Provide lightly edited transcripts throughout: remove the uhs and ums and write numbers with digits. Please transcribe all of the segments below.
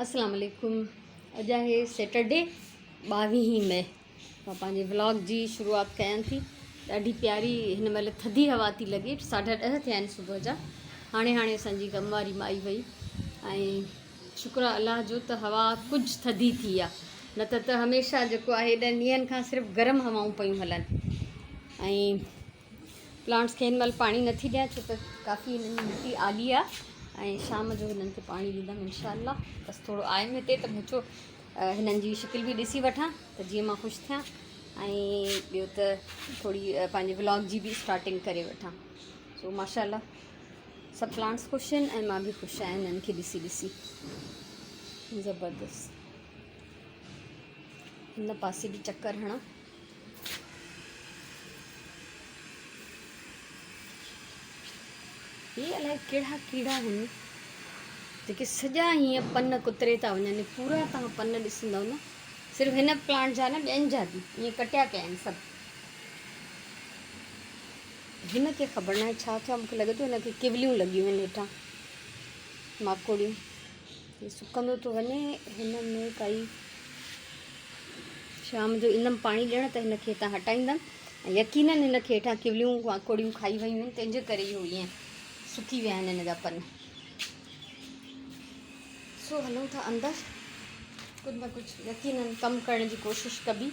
अस्सलाम वालेकुम। अॼु आहे सैटरडे 22 मई। मां पंहिंजे व्लॉग जी शुरूआत कयां थी। ॾाढी प्यारी हिन महिल थधी हवा थी लॻे। 10:30 थिया आहिनि सुबुह जा। हाणे असांजी कम वारी माई वई ऐं शुक्र अलाह जो त हवा कुझु थधी थी आहे, न त हमेशह जेको आहे 10 ॾींहंनि खां सिर्फ़ु गरम हवाऊं पियूं हलनि। ऐं प्लांट्स खे हिन महिल पाणी नथी ॾियां छो त काफ़ी हिननि जी मिटी आली आहे ऐं शाम जो हिननि खे पाणी ॾींदमि इंशाअल्लाह। बसि थोरो आयमि हिते त मुंहिंजो हिननि जी शिकिल बि ॾिसी वठां त जीअं मां ख़ुशि थियां ऐं ॿियो त थोरी पंहिंजे व्लॉग जी बि स्टार्टिंग करे वठां। सो माशाअल्लाह सभु प्लांट्स ख़ुशि आहिनि ऐं मां बि ख़ुशि आहियां हिननि खे ॾिसी ज़बरदस्त। हिन पासे बि चकर हणां। ये अलाए कहिड़ा कीड़ा आहिनि जेके सॼा हीअं पन कुतरे था वञनि। पूरा तव्हां पन ॾिसंदव न, सिर्फ़ु हिन प्लांट जा न, ॿियनि जा बि ईअं कटिया पिया आहिनि सभु। हिन खे ख़बर न आहे छा मूंखे लॻे थो हिनखे किवलियूं लॻियूं आहिनि हेठां, माकोड़ियूं। हीअ सुकंदो थो वञे। हिन में काई शाम जो ईंदमि पाणी ॾियण त हिनखे हितां हटाईंदमि ऐं यकीननि हिनखे हेठां किवलियूं माकोड़ियूं खाई वयूं आहिनि, तंहिंजे करे इहो ईअं सुकी विया आहिनि हिन जा पन। सो हलूं था अंदरि, कुझु न कुझु यकीननि कमु करण जी कोशिशि कबी।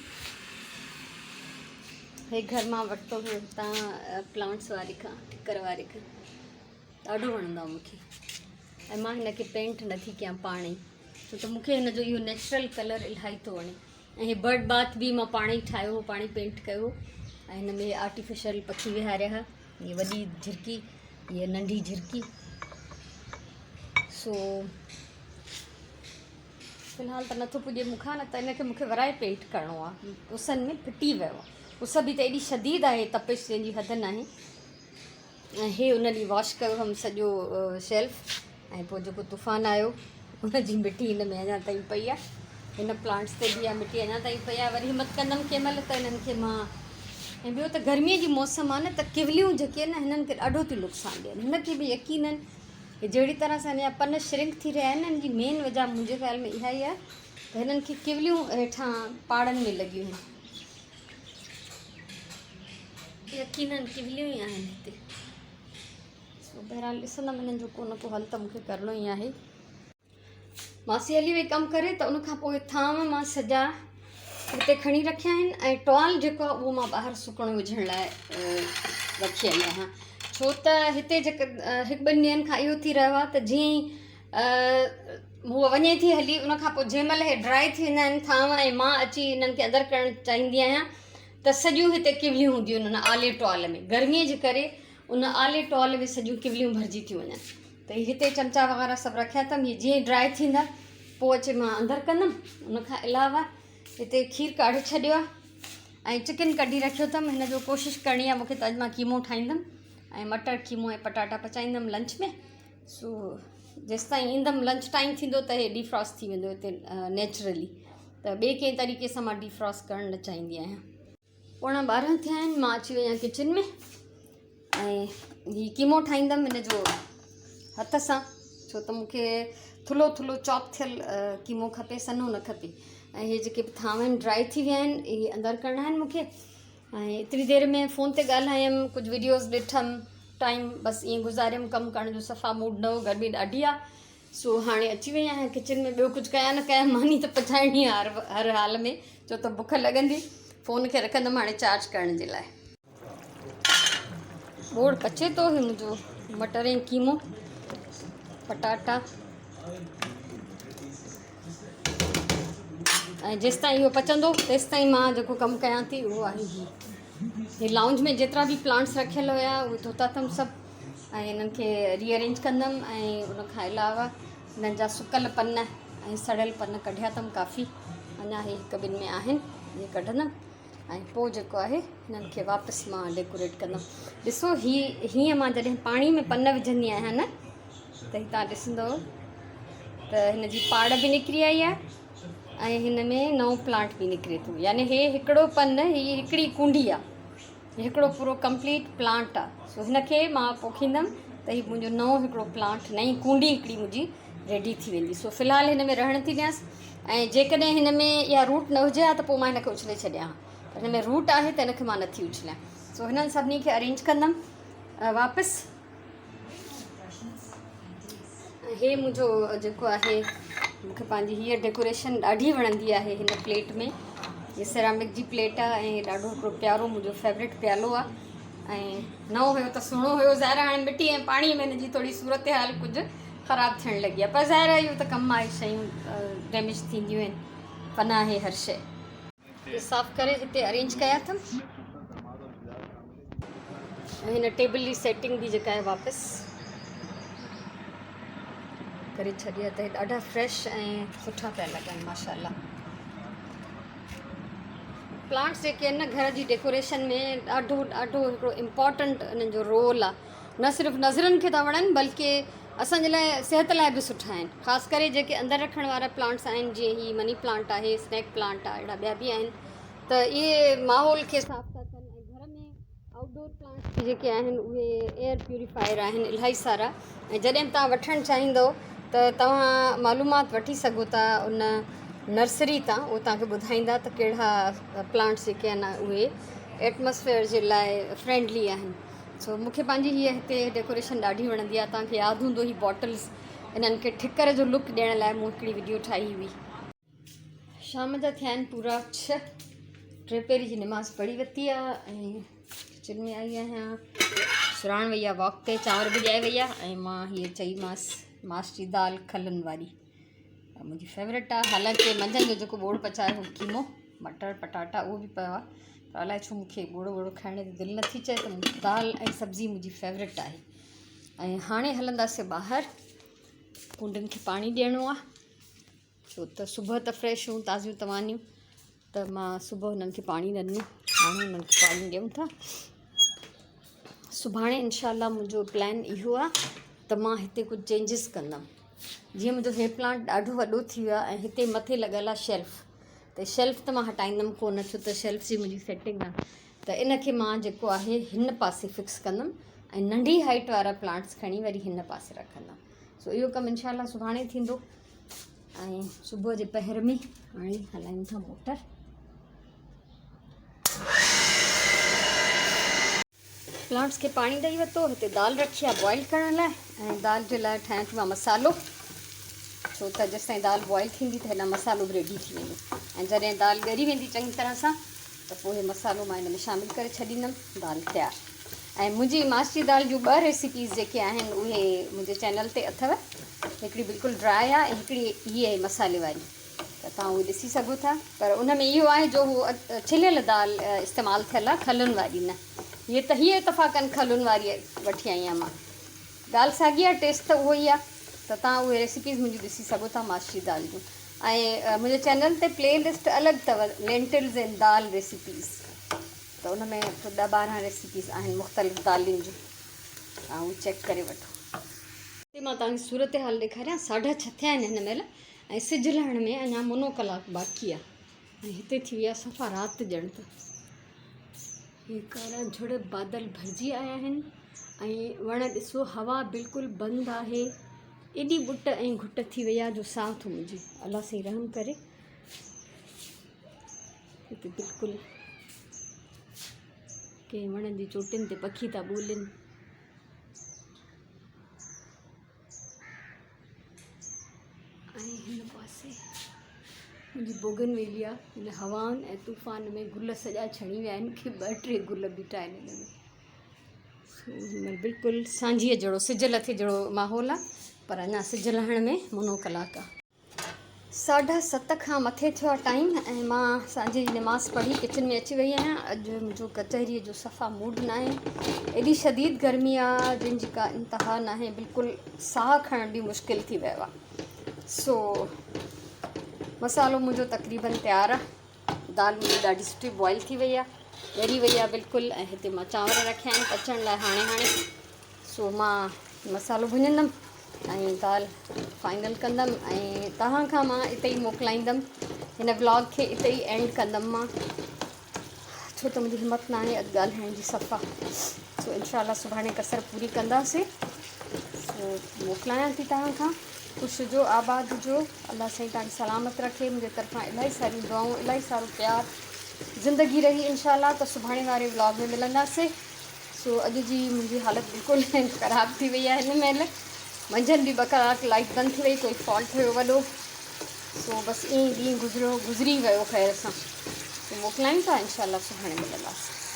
हे घर मां वरितो हुयो हितां प्लांट्स वारे खां, ठिकर वारे खां। ॾाढो वणंदो आहे मूंखे ऐं मां हिनखे पेंट नथी कयां पाण ई, छो त मूंखे हिन जो इहो नेचुरल कलर इलाही थो वणे। ऐं हीअ बर्ड बाथ बि मां पाण ई ठाहियो हो, पाण ई पेंट कयो हो। ऐं हिन में आर्टिफिशियल पखी विहारिया हुआ, हीअ वॾी झिरकी, हीअ नंढी झिरकी। सो फ़िलहालु त नथो पुॼे मूंखां, न त हिनखे मूंखे वराए पेंट करिणो आहे। उसनि में फिटी वियो आहे। उस बि त एॾी शदीद आहे, तपिश जंहिंजी हद न आहे। ऐं हे उन ॾींहुं वॉश कयो हुअमि सॼो शेल्फ ऐं पोइ जेको तूफ़ान आयो उनजी मिटी हिन में अञा ताईं पई आहे। हिन प्लांट्स ते बि इहा मिटी अञा ताईं पई आहे। वरी हिमत कंदमि कंहिं महिल त हिननि खे मां। ऐं ॿियो त गर्मीअ जी मौसम आहे न, त किवलियूं जेके आहिनि हिननि खे ॾाढो थी नुक़सानु ॾियनि। हिनखे बि यकीननि जहिड़ी तरह सां हिन जा पन श्रिंक थी रहिया आहिनि, हिन जी मेन वजह मुंहिंजे ख़्याल में इहा ई आहे त हिननि खे किवलियूं हेठां पाड़नि में लॻियूं आहिनि। यकीननि किवलियूं ई आहिनि हिते। सो बहरहाल ॾिसंदमि हिननि जो को न को हल त मूंखे करिणो ई आहे। मासी हली वई कमु करे त उनखां पोइ थांव मां सॼा हिते खणी रखिया आहिनि ऐं टॉल जेको आहे उहो मां ॿाहिरि सुकणो विझण लाइ रखी आई आहियां। छो त हिते जेके 1-2 ॾींहंनि खां इहो थी रहियो आहे त जीअं ई हूअ वञे थी हली, उनखां पोइ जंहिं महिल इहे ड्राई थी वेंदा आहिनि थांव ऐं मां अची हिननि खे अंदरि करणु चाहींदी आहियां त सॼियूं हिते किवलियूं हूंदियूं आहिनि। उन आले टॉल में गर्मीअ जे करे उन आले टॉल में सॼियूं किवलियूं भरिजी थियूं वञनि। त हिते चमचा वग़ैरह सभु रखिया अथमि। हीअ जीअं ई ड्राई थींदा पोइ अची मां अंदरि कंदमि। उनखां अलावा हिते खीरु काढ़े छॾियो आहे ऐं चिकन कढी रखियो अथमि। हिन जो कोशिशि करणी आहे मूंखे त अॼु मां कीमो ठाहींदमि ऐं मटर कीमो ऐं पटाटा पचाईंदमि लंच में। सो जेसिताईं ईंदमि लंच टाइम थींदो त हे डिफ्रॉस्ट थी वेंदो हिते नेचुरली। त ॿिए कंहिं तरीक़े सां मां डिफ्रॉस्ट करणु न चाहींदी आहियां। 11:15 थिया आहिनि, मां अची वई आहियां किचन में ऐं हीअ कीमो ठाहींदमि हिन जो हथ सां, छो त मूंखे थुल्हो थुल्हो चॉप थियल कीमो खपे, सन्हो न खपे। ऐं इहे जेके थांव आहिनि ड्राई थी विया आहिनि, इहे अंदरि करणा आहिनि मूंखे। ऐं एतिरी देरि में फ़ोन ते ॻाल्हायमि, कुझु वीडियोज़ ॾिठमि, टाइम बसि ईअं गुज़ारियमि। कमु करण जो सफ़ा मूड न हो, गर्मी ॾाढी आहे। सो हाणे अची वई आहियां किचन में। ॿियो कुझु कया न कया मानी त पचाइणी आहे हर हाल में, छो त बुख लॻंदी। फ़ोन खे रखंदमि हाणे चार्ज करण जे लाइ। बोर्ड पचे थो ही मुंहिंजो मटर ऐं कीमो पटाटा। ऐं जेसिताईं इहो पचंदो तेसिताईं मां जेको कमु कयां थी उहो आहे हीअ लाउंज में जेतिरा बि प्लांट्स रखियल हुया उहे धोता अथमि सभु ऐं हिननि खे रीअरेंज कंदमि। ऐं उनखां अलावा हिननि जा सुकल पन ऐं सड़ियल पन कढिया अथमि काफ़ी, अञा हे 1-2 में आहिनि, इहे कढंदमि ऐं पोइ जेको आहे हिननि खे वापसि मां डेकोरेट कंदमि। ॾिसो हीअं मां जॾहिं पाणी में पन विझंदी आहियां न त तव्हां ॾिसंदव त हिन जी पाड़ बि निकिरी आई आहे ऐं हिन में नओं प्लांट बि निकिरे थो। यानी हे हिकिड़ो पन, हीअ हिकिड़ी कुंडी आहे, हिकिड़ो पूरो कंप्लीट प्लांट आहे। सो हिनखे मां पोखींदमि त हीउ मुंहिंजो नओं हिकिड़ो प्लांट, नई कुंडी हिकिड़ी मुंहिंजी रेडी थी वेंदी। सो फ़िलहालु हिन में रहण थी ॾियांसि, ऐं जेकॾहिं हिन में इहा रूट न हुजे हा त पोइ मां हिनखे उछले छॾियां हा, पर हिन में रूट आहे त हिनखे मां नथी उछलियां। सो हिननि सभिनी खे अरेंज कंदमि वापसि। हे मुंहिंजो जेको आहे, मूंखे पंहिंजी हीअ डेकोरेशन ॾाढी वणंदी आहे हिन प्लेट में। हीअ सेरामिक जी प्लेट आहे ऐं ॾाढो हिकिड़ो प्यारो मुंहिंजो फेवरेट प्यालो आहे, ऐं नओं हुयो त सुहिणो हुयो। ज़ाहिर हाणे मिटी ऐं पाणीअ में हिनजी थोरी सूरत हाल कुझु ख़राबु थियणु लॻी आहे, पर ज़ाहिर इहो त कमु आहे, शयूं डैमेज थींदियूं आहिनि, फना आहे हर शइ। साफ़ु करे हिते अरेंज कया अथमि, ऐं हिन टेबल जी सेटिंग बि जेका आहे वापसि करे छॾी आहे, त ॾाढा फ्रेश ऐं सुठा पिया लॻनि माशाल्लाह। प्लांट्स जेके आहिनि न घर जी डेकोरेशन में ॾाढो ॾाढो हिकिड़ो इम्पॉर्टेंट उन्हनि जो रोल आहे। न सिर्फ़ु नज़रनि खे था वणनि बल्कि असांजे लाइ सिहत लाइ बि सुठा आहिनि। ख़ासि करे जेके अंदरि रखण वारा प्लांट्स आहिनि, जीअं ही मनी प्लांट आहे, स्नैक प्लांट आहे, अहिड़ा ॿिया बि आहिनि, त इहे माहौल खे साफ़ु था कनि। ऐं घर में आउटडोर प्लांट्स जेके आहिनि उहे एयर प्यूरीफायर आहिनि इलाही सारा, ऐं जॾहिं तव्हां वठणु चाहींदव त तव्हां मालूमात वठी सघो था उन नर्सरी तां, उहो तव्हांखे ॿुधाईंदा त कहिड़ा प्लांट्स जेके आहिनि उहे एटमॉस्फेयर जे लाइ फ्रेंडली आहिनि। सो मूंखे पंहिंजी हीअ हिते डेकोरेशन ॾाढी वणंदी आहे। तव्हांखे यादि हूंदो ही बॉटल्स इन्हनि खे ठिकर जो लुक ॾियण लाइ मूं हिकिड़ी वीडियो ठाही हुई। शाम जा थिया आहिनि पूरा 6, 3 पहिरीं जी निमाज़ पढ़ी वरिती आहे, ऐं किचन में आई आहियां। सुराण वई आहे वॉक ते, चांवर बि ॼाए वई आहे, ऐं मां हीअ चईमांसि मास जी दाल खलनि वारी मुंहिंजी फेवरेट आहे। हालांकि मंझंदि जो जेको ॿोड़ पचायो हो कीमो मटर पटाटा उहो बि पियो आहे, पर अलाए छो मूंखे ॿोड़ो वोड़ो खाइण जी दिलि नथी चए, त दाल ऐं सब्ज़ी मुंहिंजी फेवरेट आहे। ऐं हाणे हलंदासीं ॿाहिरि, कुंडनि खे पाणी ॾियणो आहे, छो त सुबुह त फ्रेश हूं ताज़ियूं तवानियूं, त मां सुबुह हुननि खे पाणी न ॾिनो, हाणे हुननि खे पाणी ॾियूं था। सुभाणे इनशाला मुंहिंजो प्लान इहो आहे त मां हिते कुझु चेंजिस कंदमि। जीअं मुंहिंजो हे प्लांट ॾाढो वॾो थी वियो आहे, ऐं हिते मथे लॻियल आहे शेल्फ, त शेल्फ त मां हटाईंदमि कोन, छो त शेल्फ जी मुंहिंजी सेटिंग आहे, त इनखे मां जेको आहे हिन पासे फिक्स कंदमि, ऐं नंढी हाइट वारा प्लांट्स खणी वरी हिन पासे रखंदमि। सो इहो कमु इनशाला सुभाणे थींदो। ऐं सुबुह जे पहर में हाणे हलायूं था मोटर। प्लांट्स खे पाणी ॾेई वरितो, हिते दाल रखी आहे बॉइल करण लाइ, ऐं दाल जे लाइ ठाहियां थी मां मसालो, छो त जेसि ताईं दाल बॉइल थींदी त हिन मसालो बि रेडी थी वेंदो, ऐं जॾहिं दाल ॻरी वेंदी चङी तरह सां त पोइ हे मसालो मां हिन में शामिलु करे छॾींदमि, दाल तयारु। ऐं मुंहिंजी मास जी दाल जूं 2 रेसिपीज़ जेके आहिनि उहे मुंहिंजे चैनल ते अथव, हिकिड़ी बिल्कुलु ड्राई आहे ऐं हिकिड़ी हीअ आहे मसाले वारी, त तव्हां उहे ॾिसी सघो था। पर उन में इहो आहे जो हू छिलियल दाल इस्तेमालु थियल आहे, खलुनि वारी न। हीअ इतफ़ाक़नि खलुनि वारी वठी आई आहियां मां, ॻाल्हि साॻी आहे, टेस्ट त उहो ई आहे। त तव्हां उहे रेसिपीज़ मुंहिंजी ॾिसी सघो था मास जी दाल जूं। ऐं मुंहिंजे चैनल ते प्लेलिस्ट अलॻि अथव, लेंटिल्स एंड दाल रेसिपीज़, त उन में 10-12 रेसिपीज़ आहिनि मुख़्तलिफ़ दालियुनि जूं, तव्हां उहे चेक करे वठो। हिते मां तव्हांखे सूरत हाल ॾेखारियां, 6:30 थिया आहिनि हिन महिल, ऐं सिज लहण में अञा मुनो कलाकु बाक़ी आहे, ऐं हिते थी वई आहे सफ़ा राति ॼण त। हे कारा झुड़ बादल भरिजी आया आहिनि, ऐं वण ॾिसो हवा बिल्कुलु बंदि आहे, एॾी बुट ऐं घुट थी वई आहे जो साह थो मुंहिंजे। अलाह साईं रहम करे। हिते बिल्कुलु कंहिं वणनि जी चोटियुनि ते पखी था ॿोलनि। ऐं हिन पासे मुंहिंजी बोगनवेलिया हिन हवाउनि ऐं तूफ़ान में गुल सॼा छणी विया आहिनि, मूंखे 2-3 गुल बीठा आहिनि हिन में। बिल्कुलु सांझीअ जहिड़ो, सिज लथे जहिड़ो माहौल आहे, पर अञा सिज लहण में मुनो कलाकु आहे। 7:30 खां मथे थियो आहे टाइम, ऐं मां सांझे जी निमाज़ पढ़ी किचन में अची वई आहियां। अॼु मुंहिंजो कचहरीअ जो सफ़ा मूड न आहे, एॾी शदीद गर्मी आहे जंहिंजी का इंतिहा न आहे, बिल्कुलु साह खणण बि मुश्किल थी वियो आहे। सो मसालो मुंहिंजो तक़रीबन तयारु आहे, दाल मुंहिंजी ॾाढी सुठी बॉइल थी वई आहे, ॻरी वई आहे बिल्कुलु, ऐं हिते मां चांवर रखिया आहिनि पचण लाइ हाणे। सो मां मसालो भुञंदमि ऐं दाल फाइनल कंदमि, ऐं तव्हां खां मां इते ई मोकिलाईंदमि, हिन ब्लॉग खे इते ई एंड कंदमि मां, छो त मुंहिंजी हिमत न आहे अॼु ॻाल्हाइण जी सफ़ा। सो इनशाला सुभाणे कसर पूरी कंदासीं। सो मोकिलायां थी तव्हां खां, ख़ुशि जो आबाद जो। अल्लाह साईं तव्हांखे सलामत रखे। मुंहिंजे तरफ़ां इलाही सारियूं दुआऊं, इलाही सारो प्यार, ज़िंदगी रही इंशाल्लाह। त सुभाणे वारे व्लॉग में मिलंदासीं। सो अॼु जी मुंहिंजी हालत बिल्कुलु ख़राबु थी वई आहे। हिन महिल मंझंदि बि 2 कलाक लाइट बंदि थी वई, कोई फॉल्ट हुयो वॾो। सो बसि ईअं ई ॾींहुं गुज़री वियो ख़ैर सां। तो मोकिलायूं था, इंशाल्लाह सुभाणे मिलंदासीं।